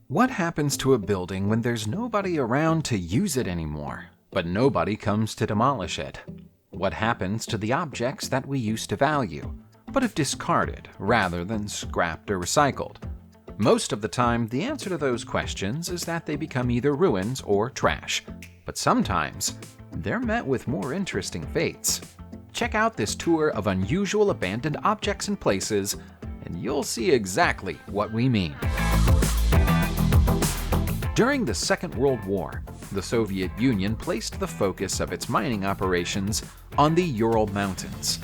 What happens to a building when there's nobody around to use it anymore, but nobody comes to demolish it? What happens to the objects that we used to value, but have discarded rather than scrapped or recycled? Most of the time, the answer to those questions is that they become either ruins or trash, but sometimes they're met with more interesting fates. Check out this tour of unusual abandoned objects and places, and you'll see exactly what we mean. During the Second World War, the Soviet Union placed the focus of its mining operations on the Ural Mountains.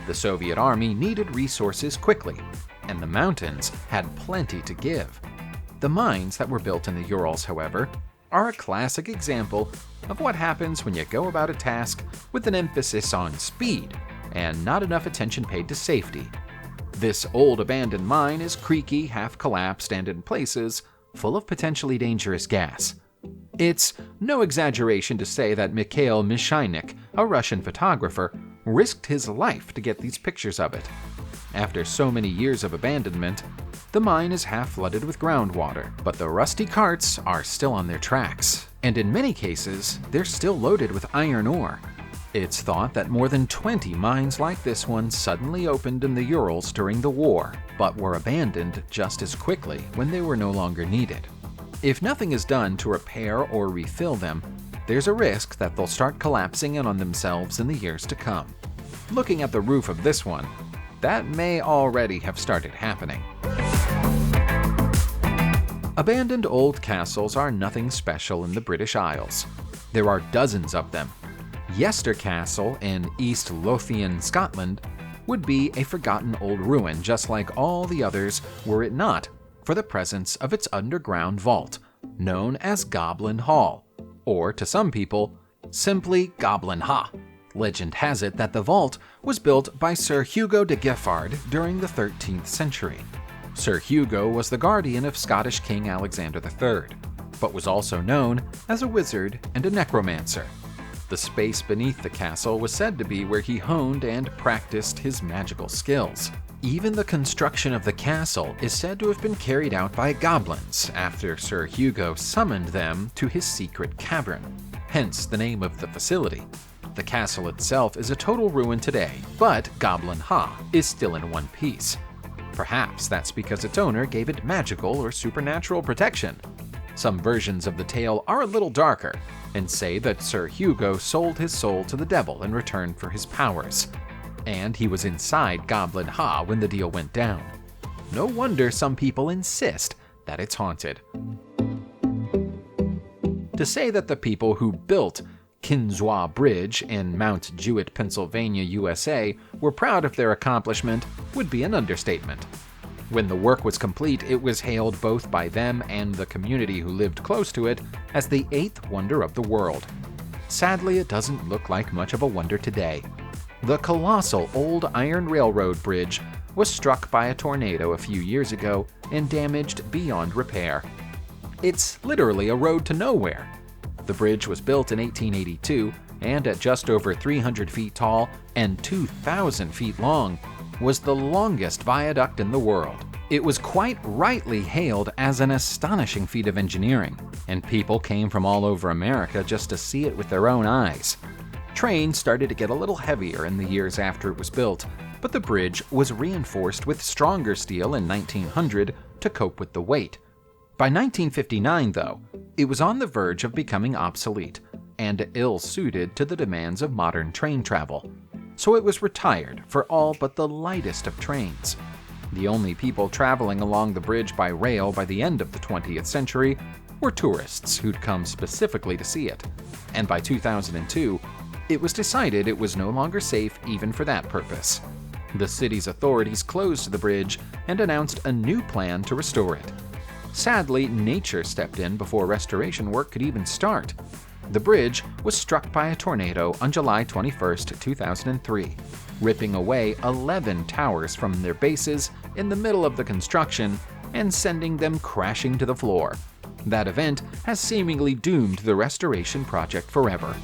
The Soviet Army needed resources quickly, and the mountains had plenty to give. The mines that were built in the Urals, however, are a classic example of what happens when you go about a task with an emphasis on speed and not enough attention paid to safety. This old abandoned mine is creaky, half-collapsed, and in places full of potentially dangerous gas. It's no exaggeration to say that Mikhail Mishainik, a Russian photographer, risked his life to get these pictures of it. After so many years of abandonment, the mine is half flooded with groundwater, but the rusty carts are still on their tracks, and in many cases, they're still loaded with iron ore. It's thought that more than 20 mines like this one suddenly opened in the Urals during the war, but were abandoned just as quickly when they were no longer needed. If nothing is done to repair or refill them, there's a risk that they'll start collapsing in on themselves in the years to come. Looking at the roof of this one, that may already have started happening. Abandoned old castles are nothing special in the British Isles. There are dozens of them. Yester Castle in East Lothian, Scotland, would be a forgotten old ruin just like all the others were it not for the presence of its underground vault, known as Goblin Hall, or to some people, simply Goblin Ha. Legend has it that the vault was built by Sir Hugo de Giffard during the 13th century. Sir Hugo was the guardian of Scottish King Alexander III, but was also known as a wizard and a necromancer. The space beneath the castle was said to be where he honed and practiced his magical skills. Even the construction of the castle is said to have been carried out by goblins after Sir Hugo summoned them to his secret cavern, hence the name of the facility. The castle itself is a total ruin today, but Goblin Ha is still in one piece. Perhaps that's because its owner gave it magical or supernatural protection. Some versions of the tale are a little darker and say that Sir Hugo sold his soul to the devil in return for his powers, and he was inside Goblin Ha when the deal went down. No wonder some people insist that it's haunted. To say that the people who built Kinswa Bridge in Mount Jewett, Pennsylvania, USA, were proud of their accomplishment would be an understatement. When the work was complete, it was hailed both by them and the community who lived close to it as the 8th wonder of the world. Sadly, it doesn't look like much of a wonder today. The colossal old iron railroad bridge was struck by a tornado a few years ago and damaged beyond repair. It's literally a road to nowhere. The bridge was built in 1882 and at just over 300 feet tall and 2,000 feet long, was the longest viaduct in the world. It was quite rightly hailed as an astonishing feat of engineering, and people came from all over America just to see it with their own eyes. Trains started to get a little heavier in the years after it was built, but the bridge was reinforced with stronger steel in 1900 to cope with the weight. By 1959, though, it was on the verge of becoming obsolete and ill-suited to the demands of modern train travel. So it was retired for all but the lightest of trains. The only people traveling along the bridge by rail by the end of the 20th century were tourists who'd come specifically to see it. And by 2002, it was decided it was no longer safe even for that purpose. The city's authorities closed the bridge and announced a new plan to restore it. Sadly, nature stepped in before restoration work could even start. The bridge was struck by a tornado on July 21, 2003, ripping away 11 towers from their bases in the middle of the construction and sending them crashing to the floor. That event has seemingly doomed the restoration project forever.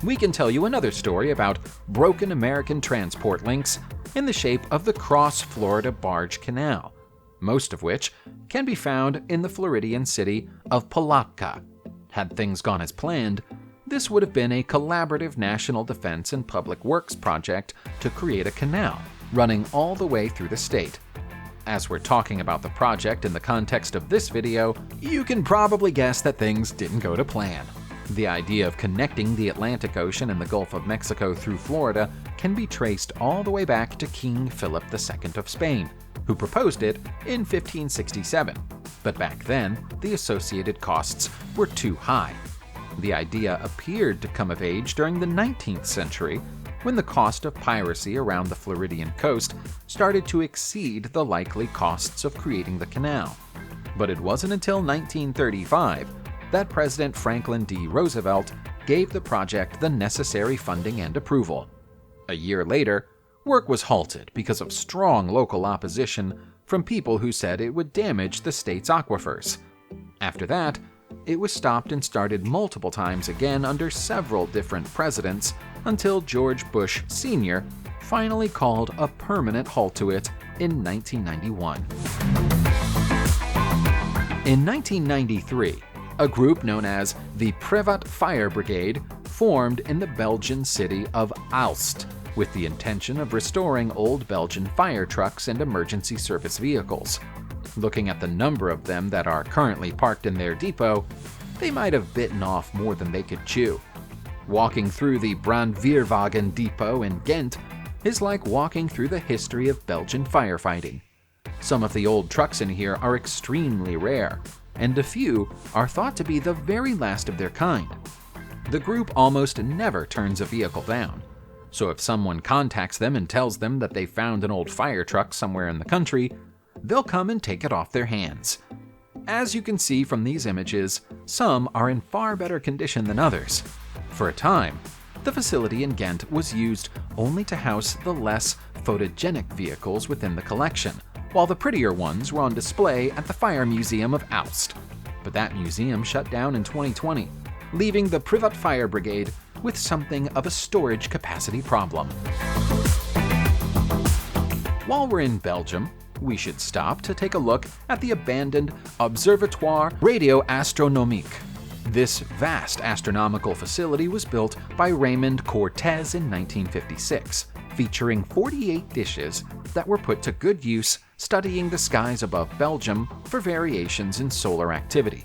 We can tell you another story about broken American transport links in the shape of the Cross Florida Barge Canal. most of which can be found in the Floridian city of Palatka. Had things gone as planned, this would have been a collaborative national defense and public works project to create a canal running all the way through the state. As we're talking about the project in the context of this video, you can probably guess that things didn't go to plan. The idea of connecting the Atlantic Ocean and the Gulf of Mexico through Florida can be traced all the way back to King Philip II of Spain, who proposed it in 1567. But back then, the associated costs were too high. The idea appeared to come of age during the 19th century, when the cost of piracy around the Floridian coast started to exceed the likely costs of creating the canal. But it wasn't until 1935 that President Franklin D. Roosevelt gave the project the necessary funding and approval. A year later, work was halted because of strong local opposition from people who said it would damage the state's aquifers. After that, it was stopped and started multiple times again under several different presidents until George Bush Sr. finally called a permanent halt to it in 1991. In 1993, a group known as the Privat Fire Brigade formed in the Belgian city of Aalst with the intention of restoring old Belgian fire trucks and emergency service vehicles. Looking at the number of them that are currently parked in their depot, they might have bitten off more than they could chew. Walking through the Brandweerwagen depot in Ghent is like walking through the history of Belgian firefighting. Some of the old trucks in here are extremely rare, and a few are thought to be the very last of their kind. The group almost never turns a vehicle down, so if someone contacts them and tells them that they found an old fire truck somewhere in the country, they'll come and take it off their hands. As you can see from these images, some are in far better condition than others. For a time, the facility in Ghent was used only to house the less photogenic vehicles within the collection, while the prettier ones were on display at the Fire Museum of Aalst. But that museum shut down in 2020, leaving the Privat Fire Brigade with something of a storage capacity problem. While we're in Belgium, we should stop to take a look at the abandoned Observatoire Radio Astronomique. This vast astronomical facility was built by Raymond Cortez in 1956, featuring 48 dishes that were put to good use studying the skies above Belgium for variations in solar activity.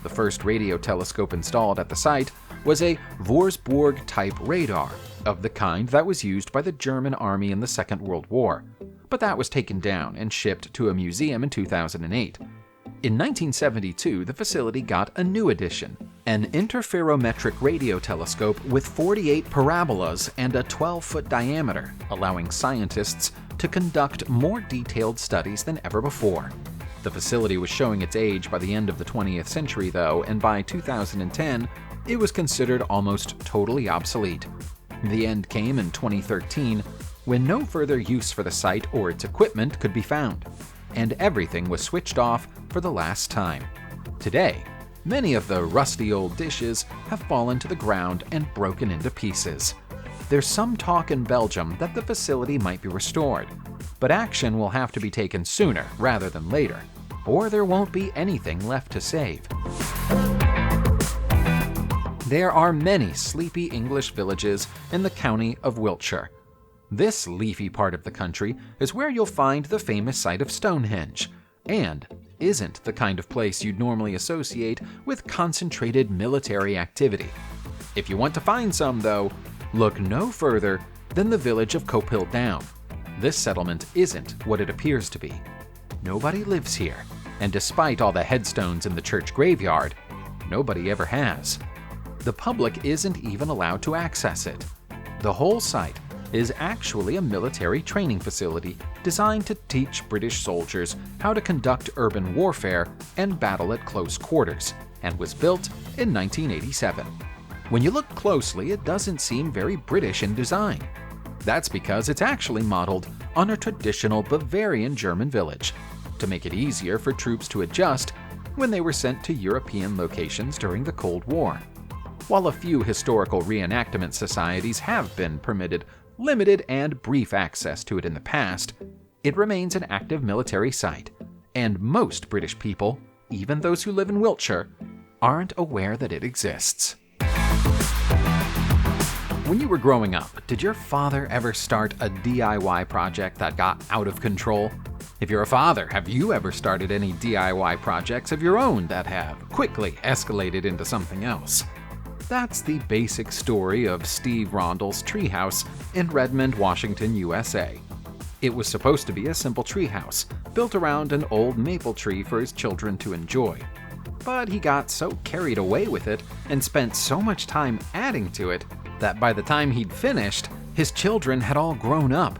The first radio telescope installed at the site was a Vorsburg-type radar, of the kind that was used by the German army in the Second World War, but that was taken down and shipped to a museum in 2008. In 1972, the facility got a new addition, an interferometric radio telescope with 48 parabolas and a 12-foot diameter, allowing scientists to conduct more detailed studies than ever before. The facility was showing its age by the end of the 20th century, though, and by 2010, it was considered almost totally obsolete. The end came in 2013, when no further use for the site or its equipment could be found, and everything was switched off for the last time. Today, many of the rusty old dishes have fallen to the ground and broken into pieces. There's some talk in Belgium that the facility might be restored, but action will have to be taken sooner rather than later, or there won't be anything left to save. There are many sleepy English villages in the county of Wiltshire. This leafy part of the country is where you'll find the famous site of Stonehenge, and isn't the kind of place you'd normally associate with concentrated military activity. If you want to find some, though, look no further than the village of Copill Down. This settlement isn't what it appears to be. Nobody lives here, and despite all the headstones in the church graveyard, nobody ever has. The public isn't even allowed to access it. The whole site is actually a military training facility designed to teach British soldiers how to conduct urban warfare and battle at close quarters, and was built in 1987. When you look closely, it doesn't seem very British in design. That's because it's actually modeled on a traditional Bavarian German village, to make it easier for troops to adjust when they were sent to European locations during the Cold War. While a few historical reenactment societies have been permitted limited and brief access to it in the past, it remains an active military site, and most British people, even those who live in Wiltshire, aren't aware that it exists. When you were growing up, did your father ever start a DIY project that got out of control? If you're a father, have you ever started any DIY projects of your own that have quickly escalated into something else? That's the basic story of Steve Rondell's treehouse in Redmond, Washington, USA. It was supposed to be a simple treehouse, built around an old maple tree for his children to enjoy. But he got so carried away with it and spent so much time adding to it that by the time he'd finished, his children had all grown up.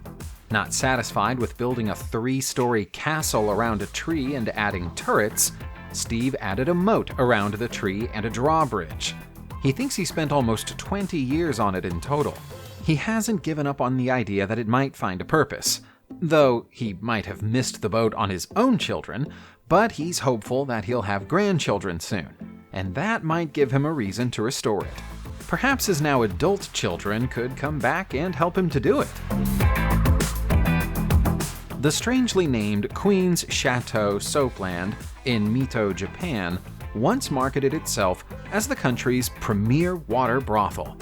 Not satisfied with building a 3-story castle around a tree and adding turrets, Steve added a moat around the tree and a drawbridge. He thinks he spent almost 20 years on it in total. He hasn't given up on the idea that it might find a purpose, though he might have missed the boat on his own children, but he's hopeful that he'll have grandchildren soon, and that might give him a reason to restore it. Perhaps his now adult children could come back and help him to do it. The strangely named Queen's Chateau soapland in Mito, Japan, once marketed itself as the country's premier water brothel.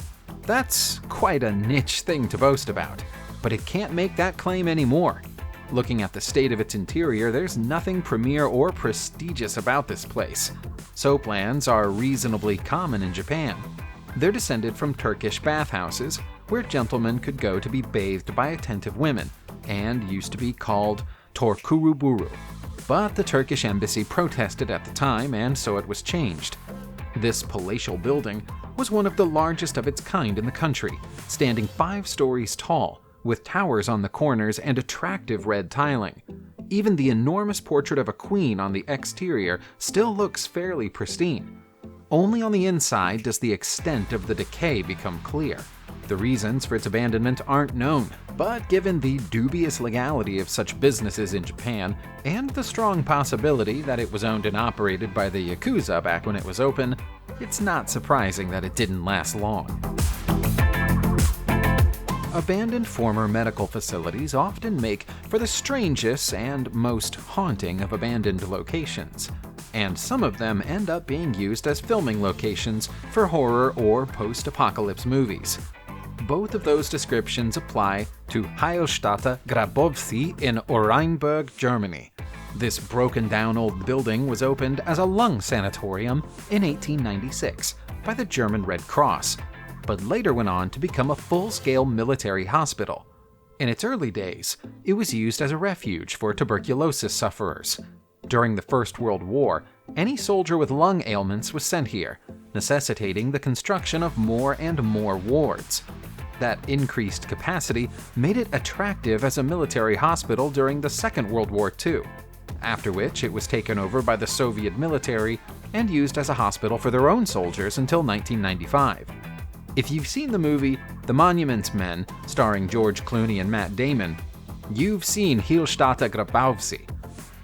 That's quite a niche thing to boast about, but it can't make that claim anymore. Looking at the state of its interior, there's nothing premier or prestigious about this place. Soaplands are reasonably common in Japan. They're descended from Turkish bathhouses, where gentlemen could go to be bathed by attentive women, and used to be called torkuruburu. But the Turkish embassy protested at the time, and so it was changed. This palatial building was one of the largest of its kind in the country, standing 5 stories tall, with towers on the corners and attractive red tiling. Even the enormous portrait of a queen on the exterior still looks fairly pristine. Only on the inside does the extent of the decay become clear. The reasons for its abandonment aren't known, but given the dubious legality of such businesses in Japan, and the strong possibility that it was owned and operated by the Yakuza back when it was open, it's not surprising that it didn't last long. Abandoned former medical facilities often make for the strangest and most haunting of abandoned locations, and some of them end up being used as filming locations for horror or post-apocalypse movies. Both of those descriptions apply to Heilstätte Grabowcy in Oranienburg, Germany. This broken-down old building was opened as a lung sanatorium in 1896 by the German Red Cross, but later went on to become a full-scale military hospital. In its early days, it was used as a refuge for tuberculosis sufferers. During the First World War, any soldier with lung ailments was sent here, necessitating the construction of more and more wards. That increased capacity made it attractive as a military hospital during the Second World War II, after which it was taken over by the Soviet military and used as a hospital for their own soldiers until 1995. If you've seen the movie The Monuments Men, starring George Clooney and Matt Damon, you've seen Heilstätte Grabowcy.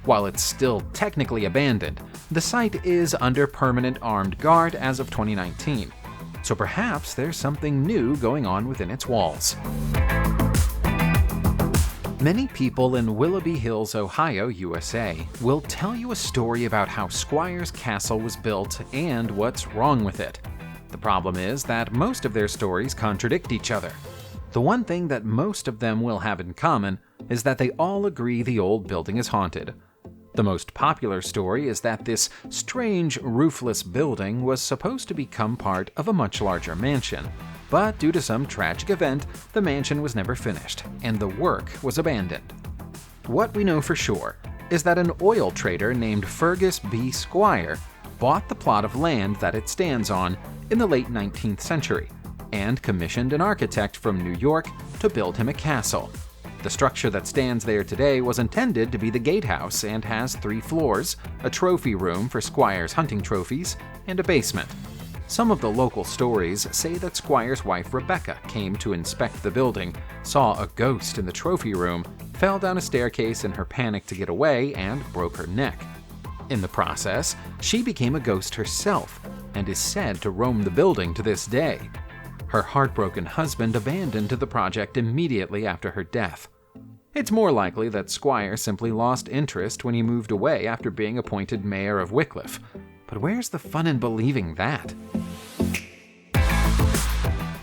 While it's still technically abandoned, the site is under permanent armed guard as of 2019, so perhaps there's something new going on within its walls. Many people in Willoughby Hills, Ohio, USA, will tell you a story about how Squires Castle was built and what's wrong with it. The problem is that most of their stories contradict each other. The one thing that most of them will have in common is that they all agree the old building is haunted. The most popular story is that this strange, roofless building was supposed to become part of a much larger mansion, but due to some tragic event, the mansion was never finished, and the work was abandoned. What we know for sure is that an oil trader named Fergus B. Squire bought the plot of land that it stands on in the late 19th century, and commissioned an architect from New York to build him a castle. The structure that stands there today was intended to be the gatehouse and has 3 floors, a trophy room for Squire's hunting trophies, and a basement. Some of the local stories say that Squire's wife Rebecca came to inspect the building, saw a ghost in the trophy room, fell down a staircase in her panic to get away, and broke her neck. In the process, she became a ghost herself, and is said to roam the building to this day. Her heartbroken husband abandoned the project immediately after her death. It's more likely that Squire simply lost interest when he moved away after being appointed mayor of Wycliffe. But where's the fun in believing that?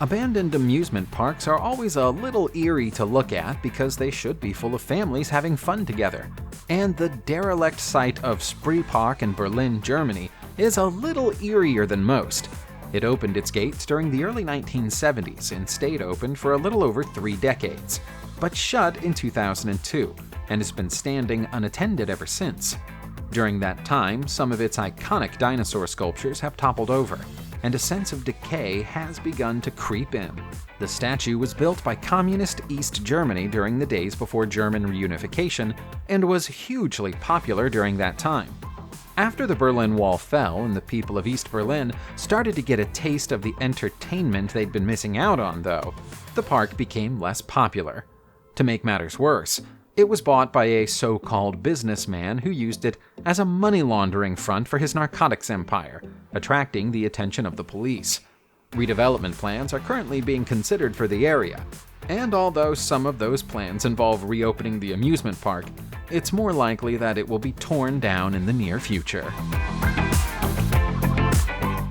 Abandoned amusement parks are always a little eerie to look at because they should be full of families having fun together. And the derelict site of Spree Park in Berlin, Germany is a little eerier than most. It opened its gates during the early 1970s and stayed open for a little over 3 decades, but shut in 2002 and has been standing unattended ever since. During that time, some of its iconic dinosaur sculptures have toppled over, and a sense of decay has begun to creep in. The statue was built by Communist East Germany during the days before German reunification and was hugely popular during that time. After the Berlin Wall fell and the people of East Berlin started to get a taste of the entertainment they'd been missing out on, though, the park became less popular. To make matters worse, it was bought by a so-called businessman who used it as a money laundering front for his narcotics empire, attracting the attention of the police. Redevelopment plans are currently being considered for the area, and although some of those plans involve reopening the amusement park, it's more likely that it will be torn down in the near future.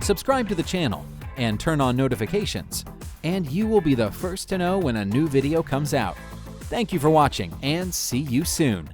Subscribe to the channel and turn on notifications, and you will be the first to know when a new video comes out. Thank you for watching, and see you soon.